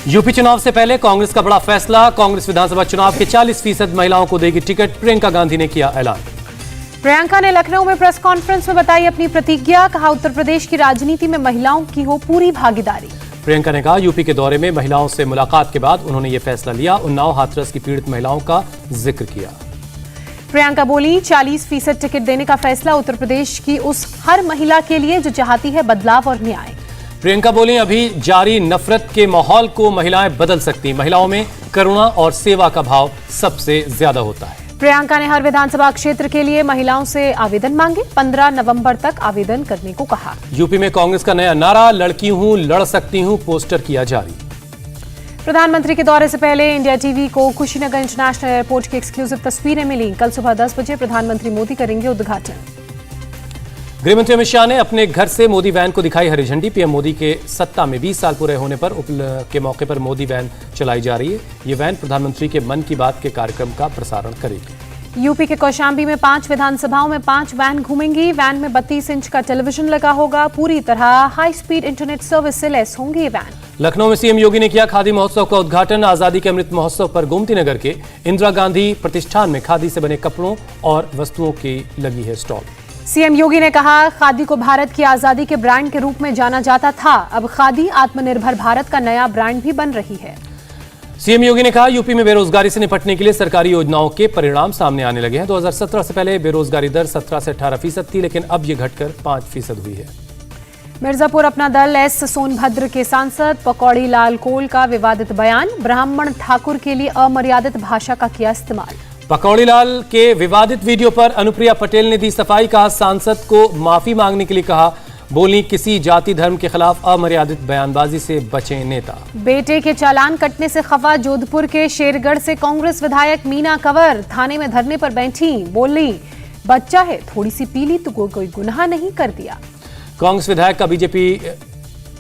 UP चुनाव से पहले कांग्रेस का बड़ा फैसला। कांग्रेस विधानसभा चुनाव के 40% महिलाओं को देगी टिकट। प्रियंका गांधी ने किया ऐलान। प्रियंका ने लखनऊ में प्रेस कॉन्फ्रेंस में बताई अपनी प्रतिज्ञा। कहा, उत्तर प्रदेश की राजनीति में महिलाओं की हो पूरी भागीदारी। प्रियंका ने कहा, यूपी के दौरे में महिलाओं से मुलाकात के बाद उन्होंने ये फैसला लिया। उन्नाव हाथरस की पीड़ित महिलाओं का जिक्र किया। प्रियंका बोली, 40% टिकट देने का फैसला उत्तर प्रदेश की उस हर महिला के लिए जो चाहती है बदलाव और न्याय। प्रियंका बोली, अभी जारी नफरत के माहौल को महिलाएं बदल सकती। महिलाओं में करुणा और सेवा का भाव सबसे ज्यादा होता है। प्रियंका ने हर विधानसभा क्षेत्र के लिए महिलाओं से आवेदन मांगे। 15 नवंबर तक आवेदन करने को कहा। यूपी में कांग्रेस का नया नारा, लड़की हूं लड़ सकती हूं, पोस्टर किया जारी। प्रधानमंत्री के दौरे से पहले इंडिया टीवी को कुशीनगर इंटरनेशनल एयरपोर्ट की एक्सक्लूसिव तस्वीरें मिली। कल सुबह 10 बजे प्रधानमंत्री मोदी करेंगे उद्घाटन। गृहमंत्री अमित शाह ने अपने घर से मोदी वैन को दिखाई हरी झंडी। पीएम मोदी के सत्ता में 20 साल पूरे होने पर के मौके पर मोदी वैन चलाई जा रही है। ये वैन प्रधानमंत्री के मन की बात के कार्यक्रम का प्रसारण करेगी। यूपी के कौशाम्बी में 5 विधानसभाओं में 5 वैन घूमेंगी। वैन में 32 इंच का टेलीविजन लगा होगा। पूरी तरह हाई स्पीड इंटरनेट सर्विस से लैस होंगी ये वैन। लखनऊ में सीएम योगी ने किया खादी महोत्सव का उद्घाटन। आजादी के अमृत महोत्सव पर गोमती नगर के इंदिरा गांधी प्रतिष्ठान में खादी से बने कपड़ों और वस्तुओं की लगी है स्टॉल। सीएम योगी ने कहा, खादी को भारत की आजादी के ब्रांड के रूप में जाना जाता था। अब खादी आत्मनिर्भर भारत का नया ब्रांड भी बन रही है। सीएम योगी ने कहा, यूपी में बेरोजगारी से निपटने के लिए सरकारी योजनाओं के परिणाम सामने आने लगे हैं। 2017 से पहले बेरोजगारी दर 17 से 18% थी, लेकिन अब ये घटकर 5% हुई है। मिर्जापुर अपना दल एस सोनभद्र के सांसद पकौड़ी लाल कोल का विवादित बयान। ब्राह्मण ठाकुर के लिए अमर्यादित भाषा का किया इस्तेमाल। पकौड़ी लाल के विवादित वीडियो पर अनुप्रिया पटेल ने दी सफाई। कहा, सांसद को माफी मांगने के लिए कहा। बोली, किसी जाति धर्म के खिलाफ अमर्यादित बयानबाजी से बचें नेता। बेटे के चालान कटने से खफा जोधपुर के शेरगढ़ से कांग्रेस विधायक मीना कंवर थाने में धरने पर बैठी। बोली, बच्चा है, थोड़ी सी पी ली तो कोई गुनाह नहीं कर दिया। कांग्रेस विधायक का बीजेपी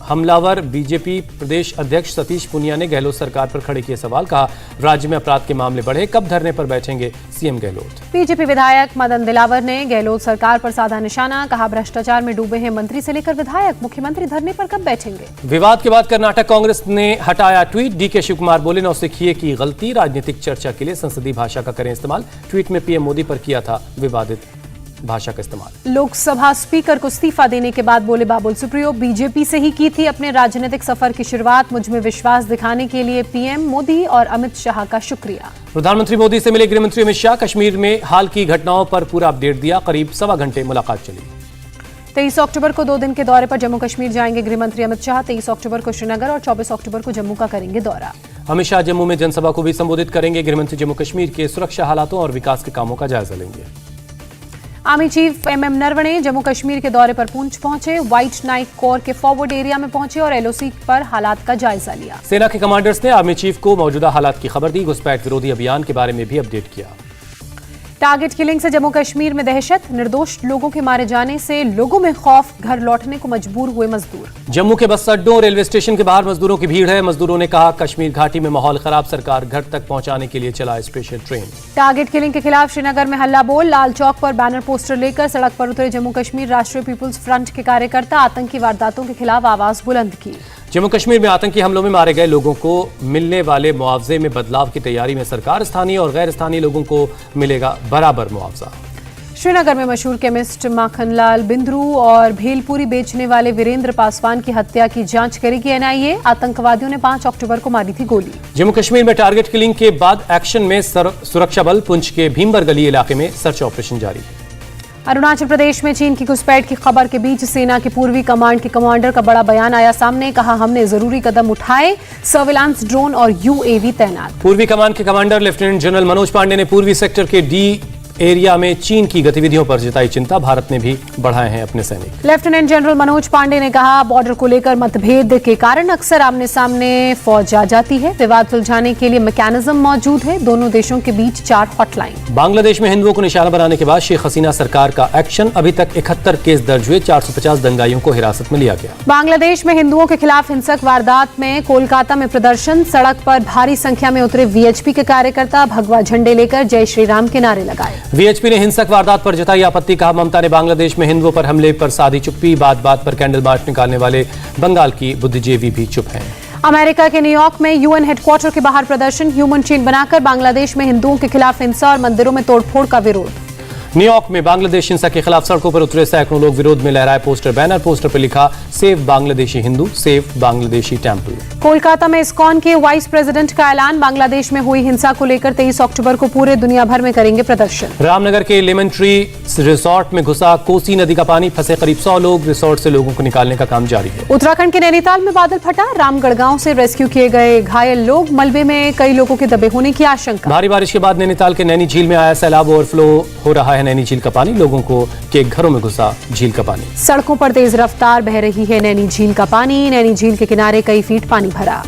हमलावर। बीजेपी प्रदेश अध्यक्ष सतीश पूनिया ने गहलोत सरकार पर खड़े किए सवाल। कहा, राज्य में अपराध के मामले बढ़े, कब धरने पर बैठेंगे सीएम गहलोत। बीजेपी विधायक मदन दिलावर ने गहलोत सरकार पर साधा निशाना। कहा, भ्रष्टाचार में डूबे हैं मंत्री से लेकर विधायक। मुख्यमंत्री धरने पर कब बैठेंगे। विवाद के बाद कर्नाटक कांग्रेस ने हटाया ट्वीट। डीके शिवकुमार बोले, नौसिखिए की गलती, राजनीतिक चर्चा के लिए संसदीय भाषा का करें इस्तेमाल। ट्वीट में पीएम मोदी पर किया था विवादित भाषा का इस्तेमाल। लोकसभा स्पीकर को इस्तीफा देने के बाद बोले बाबुल सुप्रियो, बीजेपी से ही की थी अपने राजनीतिक सफर की शुरुआत। मुझ में विश्वास दिखाने के लिए पीएम मोदी और अमित शाह का शुक्रिया। प्रधानमंत्री मोदी से मिले गृहमंत्री अमित शाह। कश्मीर में हाल की घटनाओं पर पूरा अपडेट दिया। करीब 1.25 घंटे मुलाकात चली। 23 अक्टूबर को 2 दिन के दौरे पर जम्मू कश्मीर जाएंगे गृहमंत्री अमित शाह। 23 अक्टूबर को श्रीनगर और 24 अक्टूबर को जम्मू का करेंगे दौरा। अमित शाह जम्मू में जनसभा को भी संबोधित करेंगे। गृहमंत्री जम्मू कश्मीर के सुरक्षा हालातों और विकास के कामों का जायजा लेंगे। Army chief MM Naravane Jammu Kashmir के दौरे पर पुंछ पहुंचे। व्हाइट नाइट कोर के फॉरवर्ड एरिया में पहुंचे और एलओसी पर हालात का जायजा लिया। सेना के कमांडर्स ने आर्मी चीफ को मौजूदा हालात की खबर दी। घुसपैठ विरोधी अभियान के बारे में भी अपडेट किया। टारगेट किलिंग से जम्मू कश्मीर में दहशत। निर्दोष लोगों के मारे जाने से लोगों में खौफ। घर लौटने को मजबूर हुए मजदूर। जम्मू के बस अड्डों, रेलवे स्टेशन के बाहर मजदूरों की भीड़ है। मजदूरों ने कहा, कश्मीर घाटी में माहौल खराब, सरकार घर तक पहुंचाने के लिए चलाए स्पेशल ट्रेन। टारगेट किलिंग के खिलाफ श्रीनगर में हल्ला बोल। लाल चौक पर बैनर पोस्टर लेकर सड़क पर उतरे जम्मू कश्मीर राष्ट्रीय पीपुल्स फ्रंट के कार्यकर्ता। आतंकी वारदातों के खिलाफ आवाज बुलंद की। जम्मू कश्मीर में आतंकी हमलों में मारे गए लोगों को मिलने वाले मुआवजे में बदलाव की तैयारी में सरकार। स्थानीय और गैर स्थानीय लोगों को मिलेगा बराबर मुआवजा। श्रीनगर में मशहूर केमिस्ट माखनलाल बिंद्रू और भेलपुरी बेचने वाले वीरेंद्र पासवान की हत्या की जांच करेगी एनआईए। आतंकवादियों ने 5 अक्टूबर को मारी थी गोली। जम्मू कश्मीर में टारगेट किलिंग के बाद एक्शन में सुरक्षा बल। पुंछ के भीमबर गली इलाके में सर्च ऑपरेशन जारी। अरुणाचल प्रदेश में चीन की घुसपैठ की खबर के बीच सेना की पूर्वी कमांड के कमांडर का बड़ा बयान आया सामने। कहा, हमने जरूरी कदम उठाए, सर्विलांस ड्रोन और यूएवी तैनात। पूर्वी कमांड के commander lieutenant general Manoj Pande ने पूर्वी सेक्टर के डी एरिया में चीन की गतिविधियों पर जताई चिंता। भारत ने भी बढ़ाए हैं अपने सैनिक। लेफ्टिनेंट जनरल मनोज पांडे ने कहा, बॉर्डर को लेकर मतभेद के कारण अक्सर आमने सामने फौज आ जाती है। विवाद सुलझाने के लिए मैकेनिज्म मौजूद है। दोनों देशों के बीच 4 हॉटलाइन। बांग्लादेश में हिंदुओं को निशाना बनाने के बाद शेख हसीना सरकार का एक्शन। अभी तक 71 केस दर्ज हुए। 450 दंगाइयों को हिरासत में लिया गया। बांग्लादेश में हिंदुओं के खिलाफ हिंसक वारदात में कोलकाता में प्रदर्शन। सड़क पर भारी संख्या में उतरे वीएचपी के कार्यकर्ता। भगवा झंडे लेकर जय श्री राम के नारे लगाए। वीएचपी ने हिंसक वारदात पर जताई आपत्ति। कहा, ममता ने बांग्लादेश में हिंदुओं पर हमले पर साधी चुप्पी। बात बात पर कैंडल मार्च निकालने वाले बंगाल की बुद्धिजीवी भी चुप हैं। अमेरिका के न्यूयॉर्क में यूएन हेडक्वार्टर के बाहर प्रदर्शन, ह्यूमन चेन बनाकर बांग्लादेश में हिंदुओं के खिलाफ हिंसा और मंदिरों में तोड़फोड़ का विरोध। न्यूयॉर्क में बांग्लादेश हिंसा के खिलाफ सड़कों पर उतरे सैकड़ों लोग, विरोध में लहराए पोस्टर बैनर। पोस्टर पर लिखा save Bangladeshi Hindu, save Bangladeshi temple. Kolkata में इस्कॉन के वाइस प्रेसिडेंट का ऐलान, बांग्लादेश में हुई हिंसा को लेकर 23 अक्टूबर को पूरे दुनिया भर में करेंगे प्रदर्शन। रामनगर के लेमन ट्री रिसोर्ट में घुसा कोसी नदी का पानी, फंसे करीब 100 लोग, रिसोर्ट से लोगों को निकालने का काम जारी है। उत्तराखंड के नैनीताल में बादल फटा, रामगढ़ गांव से रेस्क्यू किए गए घायल लोग, मलबे में कई लोगों के दबे होने की आशंका। भारी बारिश के बाद नैनीताल के नैनी झील में आया सैलाब, ओवरफ्लो हो रहा है नैनी झील का पानी, लोगों को के घरों में घुसा झील का पानी। सड़कों पर तेज रफ्तार बह रही है नैनी झील का पानी, नैनी झील के किनारे कई फीट पानी भरा।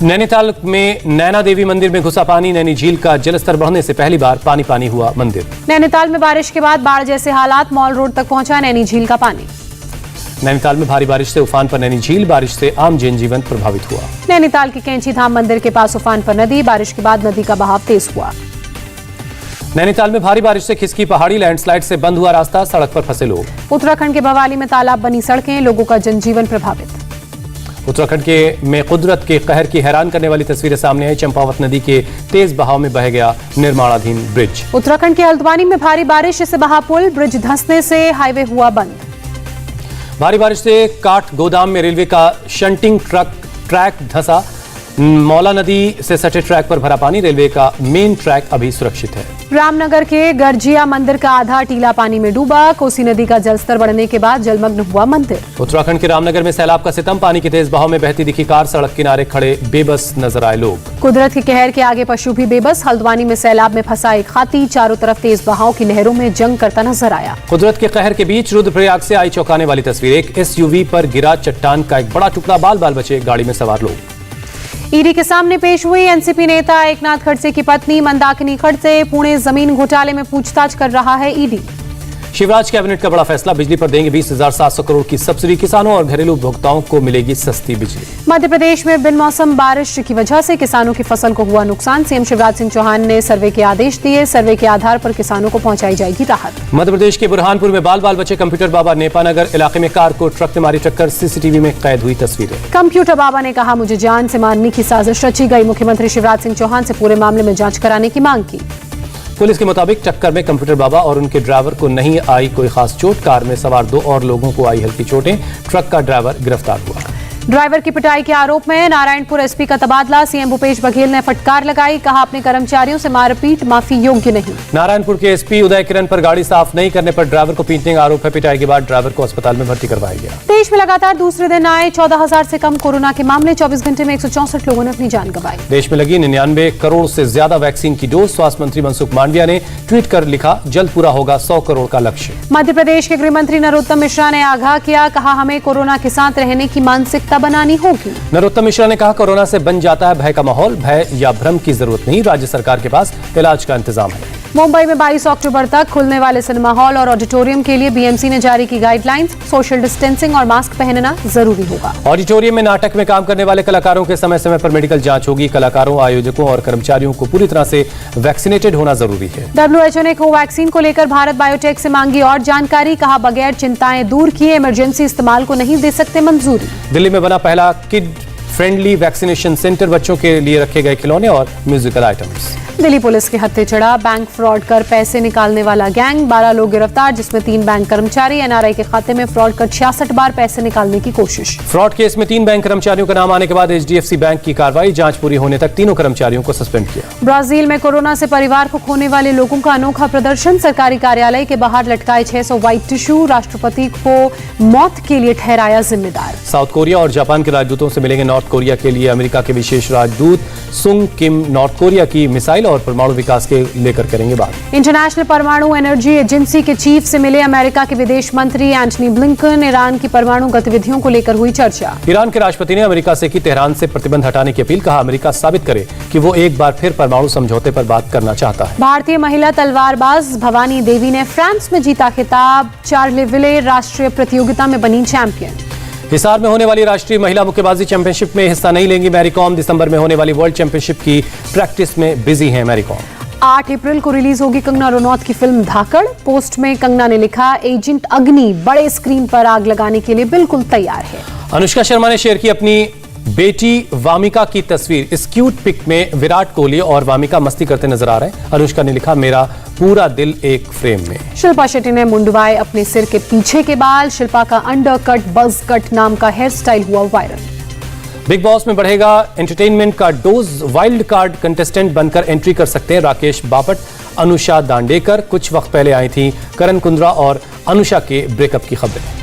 नैनीताल में नैना देवी मंदिर में घुसा पानी, नैनी झील का जलस्तर बढ़ने से पहली बार पानी पानी हुआ मंदिर। नैनीताल में बारिश के बाद बाढ़ जैसे हालात, मॉल रोड तक पहुंचा नैनी झील का पानी। नैनीताल में भारी बारिश से उफान पर नैनी झील, बारिश से आम जनजीवन प्रभावित हुआ। नैनीताल के कैंची धाम मंदिर के पास उफान पर नदी, बारिश के बाद नदी का बहाव तेज हुआ। नैनीताल में भारी बारिश से खिसकी पहाड़ी, लैंडस्लाइड से बंद हुआ रास्ता, सड़क पर फंसे लोग। उत्तराखंड के बवाली में तालाब बनी सड़कें, लोगों का जनजीवन प्रभावित। उत्तराखंड के में कुदरत के कहर की हैरान करने वाली तस्वीरें सामने आई, चंपावत नदी के तेज बहाव में बह गया निर्माणाधीन ब्रिज। उत्तराखंड के हल्द्वानी में भारी बारिश से बहा पुल, ब्रिज धंसने से हाईवे हुआ बंद। भारी बारिश से काठ गोदाम में रेलवे का शंटिंग ट्रैक धंसा, मौला नदी से सटे ट्रैक पर भरा पानी, रेलवे का मेन ट्रैक अभी सुरक्षित है। रामनगर के गर्जिया मंदिर का आधा टीला पानी में डूबा, कोसी नदी का जलस्तर बढ़ने के बाद जलमग्न हुआ मंदिर। उत्तराखंड के रामनगर में सैलाब का सितम, पानी के तेज बहाव में बहती दिखी कार, सड़क किनारे खड़े बेबस नजर आए लोग। कुदरत के कहर के आगे पशु भी बेबस, हल्द्वानी में सैलाब में फंसा एक हाथी चारों तरफ तेज बहाव की लहरों में जंग करता नजर आया। कुदरत के कहर के बीच रुद्रप्रयाग से आई चौंकाने वाली तस्वीर, एक एसयूवी पर गिरा चट्टान का एक बड़ा टुकड़ा, बाल बाल बचे गाड़ी में सवार लोग। ईडी के सामने पेश हुई एनसीपी नेता एकनाथ खड़से की पत्नी मंदाकिनी खड़से, पुणे जमीन घोटाले में पूछताछ कर रहा है ईडी। शिवराज कैबिनेट का बड़ा फैसला, बिजली पर देंगे 20,700 करोड़ की सब्सिडी, किसानों और घरेलू उपभोक्ताओं को मिलेगी सस्ती बिजली। मध्य प्रदेश में बिन मौसम बारिश की वजह से किसानों की फसल को हुआ नुकसान, सीएम शिवराज सिंह चौहान ने सर्वे के आदेश दिए, सर्वे के आधार पर किसानों को पहुंचाई जाएगी राहत। मध्य प्रदेश के बुरहानपुर में बाल बाल बचे कंप्यूटर बाबा, नेपानगर इलाके में कार को ट्रक ने मारी टक्कर, सीसीटीवी में कैद हुई तस्वीरें। कंप्यूटर बाबा ने कहा, मुझे जान से मारने की साजिश रची गई, मुख्यमंत्री शिवराज सिंह चौहान से पूरे मामले में जांच कराने की मांग की। पुलिस के मुताबिक टक्कर में कंप्यूटर बाबा और उनके ड्राइवर को नहीं आई कोई खास चोट, कार में सवार 2 और लोगों को आई हल्की चोटें, ट्रक का ड्राइवर गिरफ्तार हुआ। ड्राइवर की पिटाई के आरोप में नारायणपुर एसपी का तबादला, सीएम भूपेश बघेल ने फटकार लगाई, कहा अपने कर्मचारियों से मारपीट माफी योग्य नहीं। नारायणपुर के एसपी उदय किरण पर गाड़ी साफ नहीं करने पर ड्राइवर को पीटने का आरोप है, पिटाई के बाद ड्राइवर को अस्पताल में भर्ती करवाया गया। देश में लगातार दूसरे दिन आए 14,000 से कम कोरोना के मामले, 24 घंटे में 164 लोगों ने अपनी जान गंवाई। देश में लगी 99 करोड़ से ज्यादा वैक्सीन की डोज, स्वास्थ्य मंत्री मनसुख मांडविया ने ट्वीट कर लिखा, जल्द पूरा होगा 100 करोड़ का लक्ष्य। मध्य प्रदेश के गृह मंत्री नरोत्तम मिश्रा ने आगाह किया, कहा हमें कोरोना के साथ रहने की मानसिकता बनानी होगी। नरोत्तम मिश्रा ने कहा, कोरोना से बन जाता है भय का माहौल, भय या भ्रम की जरूरत नहीं, राज्य सरकार के पास इलाज का इंतजाम है। मुंबई में 22 अक्टूबर तक खुलने वाले सिनेमा हॉल और ऑडिटोरियम के लिए बीएमसी ने जारी की गाइडलाइंस, सोशल डिस्टेंसिंग और मास्क पहनना जरूरी होगा। ऑडिटोरियम में नाटक में काम करने वाले कलाकारों के समय समय पर मेडिकल जांच होगी, कलाकारों, आयोजकों और कर्मचारियों को पूरी तरह से वैक्सीनेटेड होना जरूरी है। WHO ने कोवैक्सीन को लेकर भारत बायोटेक से मांगी और जानकारी, कहा बगैर चिंताएं दूर किए इमरजेंसी इस्तेमाल को नहीं दे सकते मंजूरी। दिल्ली में बना पहला किड फ्रेंडली वैक्सीनेशन सेंटर, बच्चों के लिए रखे गए खिलौने और म्यूजिकल आइटम्स। दिल्ली पुलिस के हत्थे चढ़ा बैंक फ्रॉड कर पैसे निकालने वाला गैंग, 12 लोग गिरफ्तार, जिसमें 3 बैंक कर्मचारी, एनआरआई के खाते में फ्रॉड कर 66 बार पैसे निकालने की कोशिश। फ्रॉड केस में 3 बैंक कर्मचारियों का नाम आने के बाद एचडीएफसी बैंक की कार्रवाई, जांच पूरी होने तक तीनों कर्मचारियों को सस्पेंड किया। ब्राजील में कोरोना से परिवार को खोने वाले लोगों का अनोखा प्रदर्शन, सरकारी कार्यालय के बाहर लटकाए 600 व्हाइट टिश्यू, राष्ट्रपति को मौत के लिए ठहराया जिम्मेदार। साउथ कोरिया और जापान के राजदूतों से मिलेंगे नॉर्थ कोरिया के लिए अमेरिका के विशेष राजदूत सुंग किम, नॉर्थ कोरिया की मिसाइल और परमाणु विकास के लेकर करेंगे बात। इंटरनेशनल परमाणु एनर्जी एजेंसी के चीफ से मिले अमेरिका के विदेश मंत्री एंटनी ब्लिंकन, ईरान की परमाणु गतिविधियों को लेकर हुई चर्चा। ईरान के राष्ट्रपति ने अमेरिका से की तेहरान से प्रतिबंध हटाने की अपील, कहा अमेरिका साबित करे कि वो एक बार फिर परमाणु समझौते पर बात करना चाहता है। भारतीय महिला तलवारबाज भवानी देवी ने फ्रांस में जीता खिताब, चार्लेविले राष्ट्रीय प्रतियोगिता में बनी चैंपियन। हिसार में होने वाली राष्ट्रीय महिला मुक्केबाजी चैंपियनशिप में हिस्सा नहीं लेंगी मैरी कॉम, दिसंबर में होने वाली वर्ल्ड चैंपियनशिप की प्रैक्टिस में बिजी हैं मैरी कॉम। 8 अप्रैल को रिलीज होगी कंगना रनौत की फिल्म धाकड़, पोस्ट में कंगना ने लिखा, एजेंट अग्नि बड़े स्क्रीन पर आग लगाने के लिए बिल्कुल तैयार है। अनुष्का शर्मा ने शेयर की अपनी बेटी वामिका की तस्वीर, इस क्यूट पिक में विराट कोहली और वामिका मस्ती करते नजर आ रहे हैं। अनुष्का ने लिखा, मेरा पूरा दिल एक फ्रेम में। शिल्पा शेट्टी ने मुंडवाए अपने सिर के पीछे के बाल। शिल्पा का अंडर कट बज कट नाम का हेयर स्टाइल हुआ वायरल। बिग बॉस में बढ़ेगा एंटरटेनमेंट का डोज, वाइल्ड कार्ड कंटेस्टेंट बनकर एंट्री कर सकते हैं राकेश बापट, अनुषा दांडेकर। कुछ वक्त पहले आई थी करण कुंद्रा और अनुषा के ब्रेकअप की खबरें।